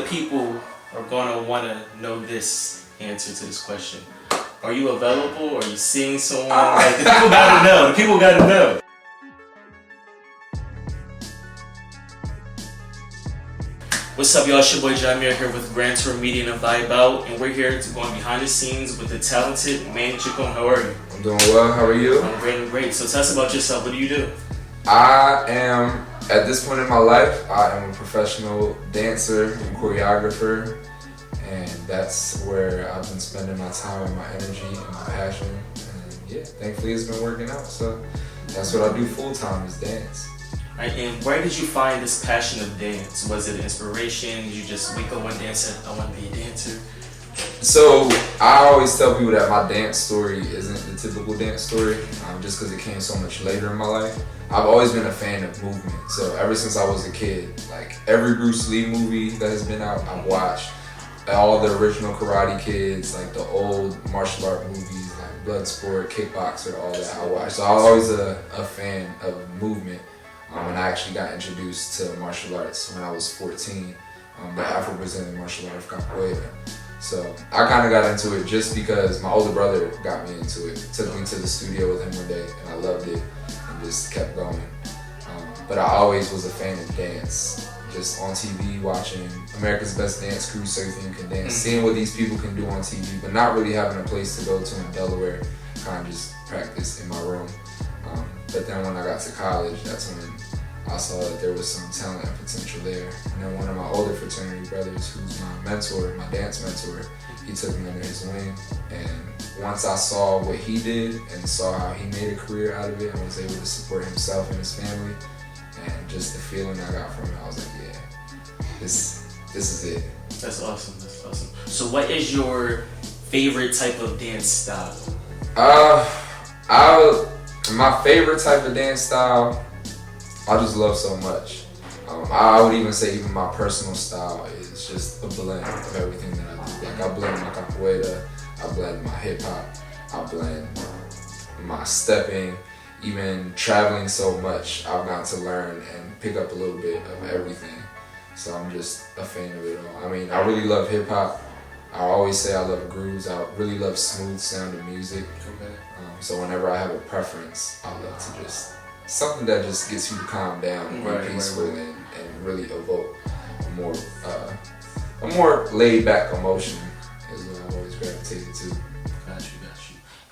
people are gonna wanna know this answer to this question. Are you available? Are you seeing someone? Like, the people gotta know. The people gotta know. What's up, y'all? It's your boy Jamir here with Grand Tour Media and Vybe Out, and we're here to go on behind the scenes with the talented Manny Chacón. How are you? I'm doing well. How are you? I'm great. I'm great. So tell us about yourself. What do you do? I am, at this point in my life, I am a professional dancer and choreographer, and that's where I've been spending my time and my energy and my passion. And yeah, thankfully it's been working out. So that's what I do full time is dance. Right, and where did you find this passion of dance? Was it inspiration? Did you just wake up one day and said, I want to be a dancer? So I always tell people that my dance story isn't the typical dance story, just because it came so much later in my life. I've always been a fan of movement. So ever since I was a kid, like every Bruce Lee movie that has been out, I've watched. All the original Karate Kids, like the old martial art movies, like Bloodsport, Kickboxer, all that I watched. So I was always a fan of movement. And I actually got introduced to martial arts when I was 14, the Afro-Brazilian martial art of capoeira. So I kind of got into it just because my older brother got me into it. Took me to the studio with him one day, and I loved it and just kept going. But I always was a fan of dance. Just on TV, watching America's Best Dance Crew, So You Think You Can Dance, seeing what these people can do on TV, but not really having a place to go to in Delaware, kind of just practice in my room. But then when I got to college, that's when I saw that there was some talent and potential there. And then one of my older fraternity brothers, who's my mentor, my dance mentor, he took me under his wing. And once I saw what he did and saw how he made a career out of it and was able to support himself and his family, and just the feeling I got from it, I was like, yeah, this is it. That's awesome. That's awesome. So what is your favorite type of dance style? My favorite type of dance style, I just love so much. I would even say even my personal style is just a blend of everything that I do. Like I blend my capoeira, I blend my hip hop, I blend my stepping. Even traveling so much, I've gotten to learn and pick up a little bit of everything. So I'm just a fan of it all. I mean, I really love hip hop. I always say I love grooves. I really love smooth sounding music. So whenever I have a preference, I love to just something that just gets you to calm down and be peaceful and really evoke a more laid back emotion is what I've always gravitated to. Got you.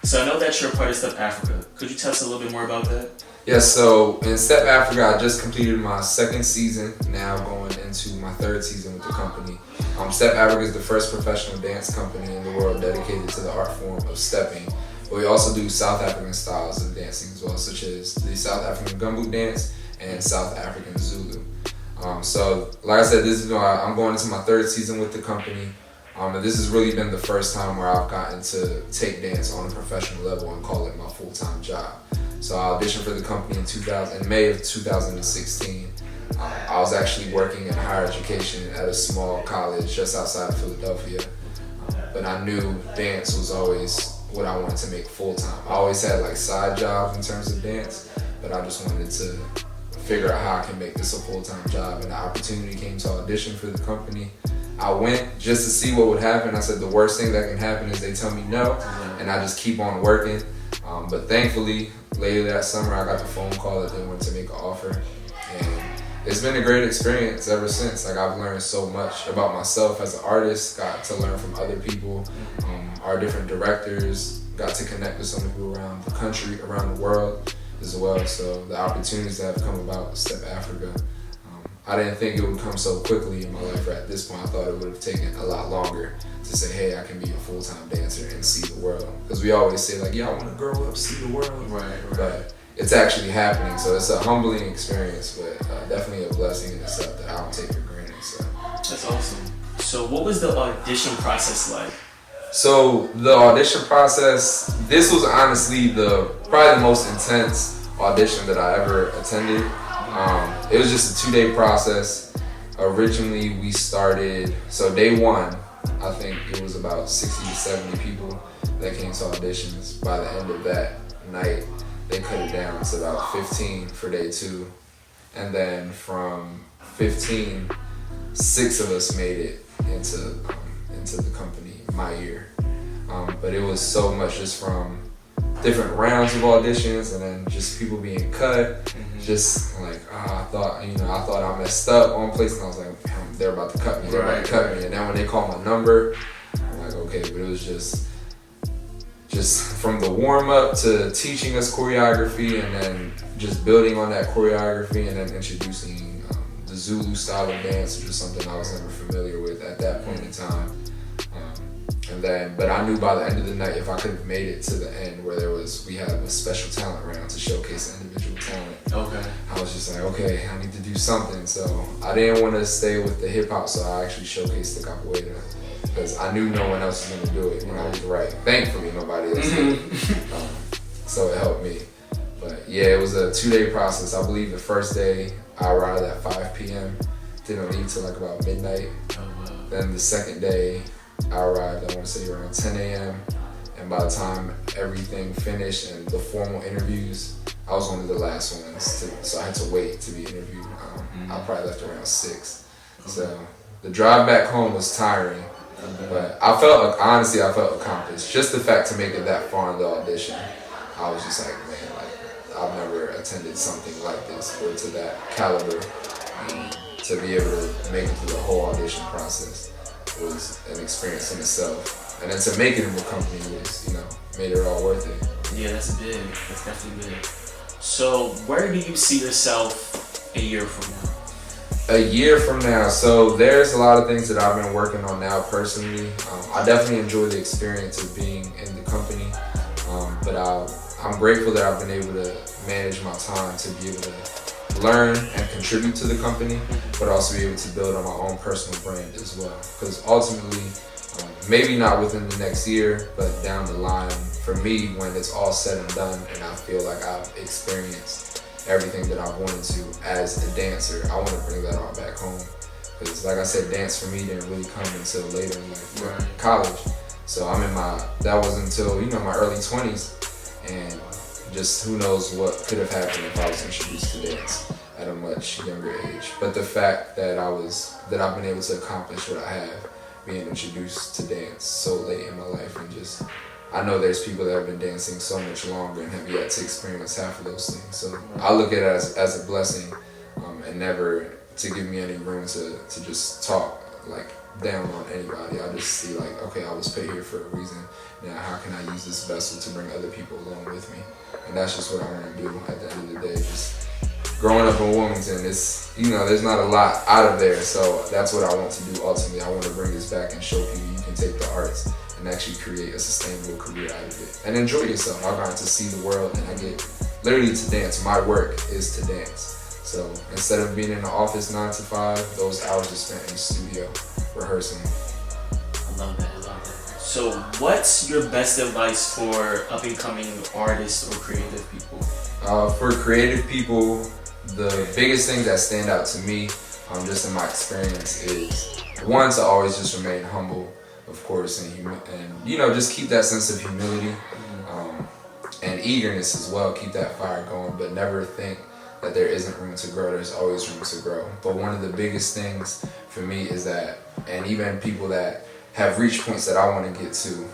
So I know that you're a part of Step Africa. Could you tell us a little bit more about that? Yes, so in Step Africa, I just completed my second season, now going into my third season with the company. Step Africa is the first professional dance company in the world dedicated to the art form of stepping. But we also do South African styles of dancing as well, such as the South African gumboot dance and South African Zulu. So, like I said, I'm going into my third season with the company. And this has really been the first time where I've gotten to take dance on a professional level and call it my full-time job. So I auditioned for the company in May of 2016. I was actually working in higher education at a small college just outside of Philadelphia. But I knew dance was always what I wanted to make full-time. I always had like side jobs in terms of dance, but I just wanted to figure out how I can make this a full-time job, and the opportunity came to audition for the company. I went just to see what would happen. I said the worst thing that can happen is they tell me no, and I just keep on working. But thankfully, later that summer, I got the phone call that they wanted to make an offer, and it's been a great experience ever since. Like I've learned so much about myself as an artist, got to learn from other people, our different directors, got to connect with some people around the country, around the world as well. So the opportunities that have come about with Step Africa, I didn't think it would come so quickly in my life. At this point, I thought it would have taken a lot longer to say, hey, I can be a full-time dancer and see the world. Because we always say like, yeah, I want to grow up, see the world. Right. But it's actually happening. So it's a humbling experience, but definitely a blessing in itself that I don't take for granted. So that's awesome. So what was the audition process like? So the audition process, this was honestly probably the most intense audition that I ever attended. It was just a 2-day process. Originally we started, so day one, I think it was about 60 to 70 people that came to auditions. By the end of that night, they cut it down to about 15 for day two. And then from 15, 6 of us made it into the company my year. But it was so much just from different rounds of auditions and then just people being cut. Just like I thought I messed up one place and I was like, they're about to cut me. They're about to cut me. And then when they called my number, I'm like, okay. But it was just from the warm up to teaching us choreography and then just building on that choreography and then introducing the Zulu style of dance, which was something I was never familiar with at that point in time. But I knew by the end of the night, if I could have made it to the end where we had a special talent round to showcase individual talent. Okay. I was just like, okay, I need to do something. So I didn't want to stay with the hip hop, so I actually showcased the capoeira because I knew no one else was going to do it. I was right. Thankfully, nobody else did. So it helped me. But yeah, it was a 2-day process. I believe the first day I arrived at 5 p.m. Didn't leave till like about midnight. Oh, wow. Then the second day I arrived, I want to say around 10 a.m. And by the time everything finished and the formal interviews, I was one of the last ones, so I had to wait to be interviewed. I probably left around 6. So the drive back home was tiring, but honestly, I felt accomplished. Just the fact to make it that far in the audition, I was just like, man, like I've never attended something like this or to that caliber. To be able to make it through the whole audition process was an experience in itself. And then to make it in the company was, made it all worth it. Yeah, that's big. That's definitely big. So where do you see yourself a year from now? A year from now, so there's a lot of things that I've been working on now personally. I definitely enjoy the experience of being in the company, but I'm grateful that I've been able to manage my time to be able to learn and contribute to the company, but also be able to build on my own personal brand as well. Because ultimately, maybe not within the next year, but down the line, for me, when it's all said and done and I feel like I've experienced everything that I wanted to as a dancer, I want to bring that all back home. Because like I said, dance for me didn't really come until later in life, college. So that wasn't until, my early 20s. And just who knows what could have happened if I was introduced to dance at a much younger age. But the fact that I've been able to accomplish what I have, being introduced to dance so late in my life, and just I know there's people that have been dancing so much longer and have yet to experience half of those things. So I look at it as a blessing, and never to give me any room to just talk like down on anybody. I just see like, okay, I was put here for a reason. Now how can I use this vessel to bring other people along with me? And that's just what I want to do at the end of the day. Just growing up in Wilmington, there's not a lot out of there. So that's what I want to do ultimately. I want to bring this back and show people you can take the arts and actually create a sustainable career out of it. And enjoy yourself. I've gotten to see the world and I get literally to dance. My work is to dance. So instead of being in the office 9 to 5, those hours are spent in the studio rehearsing. I love that. So what's your best advice for up-and-coming artists or creative people? For creative people, the biggest things that stand out to me, just in my experience, is one, to always just remain humble, of course, and just keep that sense of humility and eagerness as well. Keep that fire going, but never think that there isn't room to grow. There's always room to grow. But one of the biggest things for me is that, and even people that have reached points that I want to get to,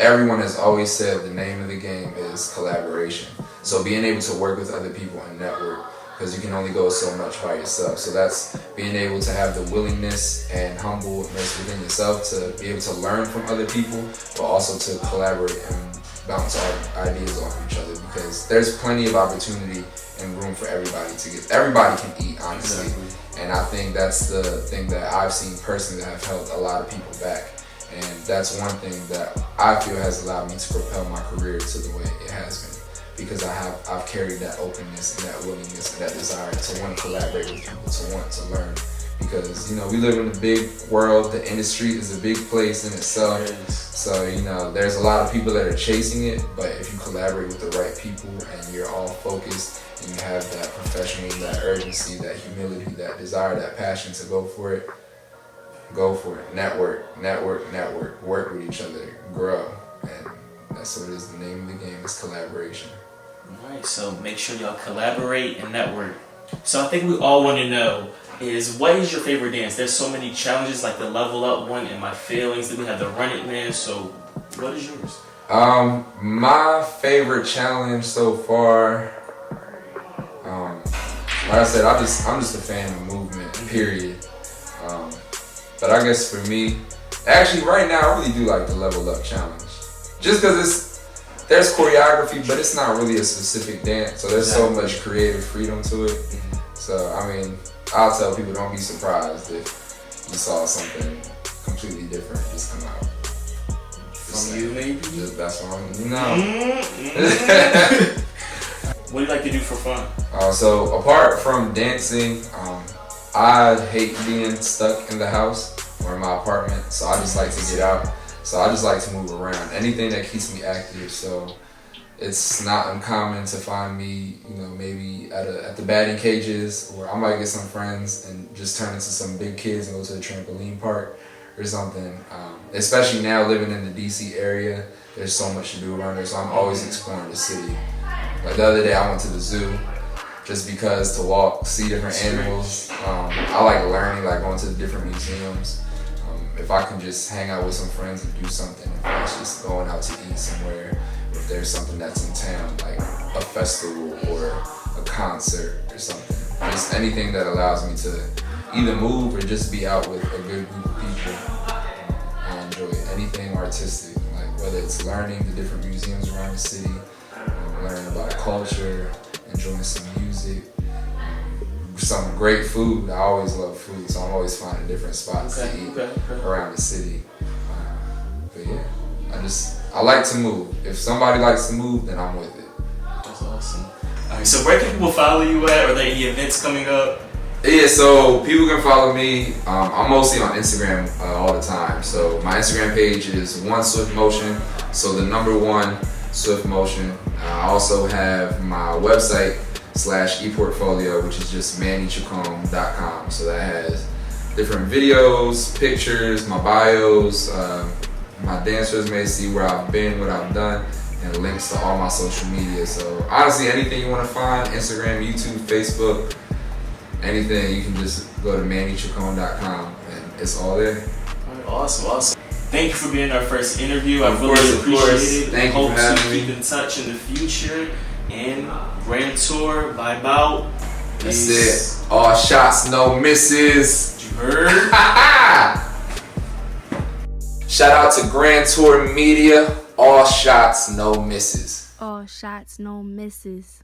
everyone has always said the name of the game is collaboration. So being able to work with other people and network, because you can only go so much by yourself. So that's being able to have the willingness and humbleness within yourself to be able to learn from other people, but also to collaborate and bounce ideas off each other, because there's plenty of opportunity and room for everybody to get. Everybody can eat, honestly. Exactly. And I think that's the thing that I've seen personally that have held a lot of people back. And that's one thing that I feel has allowed me to propel my career to the way it has been. Because I've carried that openness and that willingness and that desire to want to collaborate with people, to want to learn. Because, we live in a big world, the industry is a big place in itself. So, there's a lot of people that are chasing it, but if you collaborate with the right people and you're all focused, and you have that professionalism, that urgency, that humility, that desire, that passion to go for it. Go for it. Network. Work with each other. Grow. And that's what it is. The name of the game is collaboration. Alright, so make sure y'all collaborate and network. So I think we all want to know, is, what is your favorite dance? There's so many challenges, like the level up one and my feelings. Then we have the run it man. So, what is yours? My favorite challenge so far, like I said, I'm just a fan of movement, period. But I guess for me, actually right now I really do like the level up challenge. Just because there's choreography, but it's not really a specific dance, so there's so much creative freedom to it. So I mean, I'll tell people, don't be surprised if you saw something completely different just come out. From you, maybe? That's what I'm, What do you like to do for fun? So apart from dancing, I hate being stuck in the house or in my apartment, so I just like to get out. So I just like to move around. Anything that keeps me active. So it's not uncommon to find me, maybe at the batting cages, or I might get some friends and just turn into some big kids and go to the trampoline park or something. Especially now living in the DC area, there's so much to do around there. So I'm always exploring the city. Like the other day, I went to the zoo just because to walk, see different animals. I like learning, like going to the different museums. If I can just hang out with some friends and do something, if it's just going out to eat somewhere, if there's something that's in town, like a festival or a concert or something. Just anything that allows me to either move or just be out with a good group of people. I enjoy it. Anything artistic, like whether it's learning the different museums around the city, learning about culture, enjoying some music, some great food. I always love food, so I'm always finding different spots to eat around the city. But yeah, I like to move. If somebody likes to move, then I'm with it. That's awesome. All right, so where can people follow you at? Are there any events coming up? Yeah, so people can follow me. I'm mostly on Instagram all the time. So my Instagram page is One Swift Motion. So the number 1 Swift Motion. I also have my website /ePortfolio, which is just MannyChacón.com. So that has different videos, pictures, my bios, my dance resume, see where I've been, what I've done, and links to all my social media. So honestly, anything you want to find, Instagram, YouTube, Facebook, anything, you can just go to MannyChacón.com and it's all there. All right, awesome. Thank you for being our first interview. I really appreciate it. Thank you for having me. Hope to keep in touch in the future. And Grand Tour, Vybe out. That's it. All shots, no misses. You heard? Shout out to Grand Tour Media. All shots, no misses. All shots, no misses.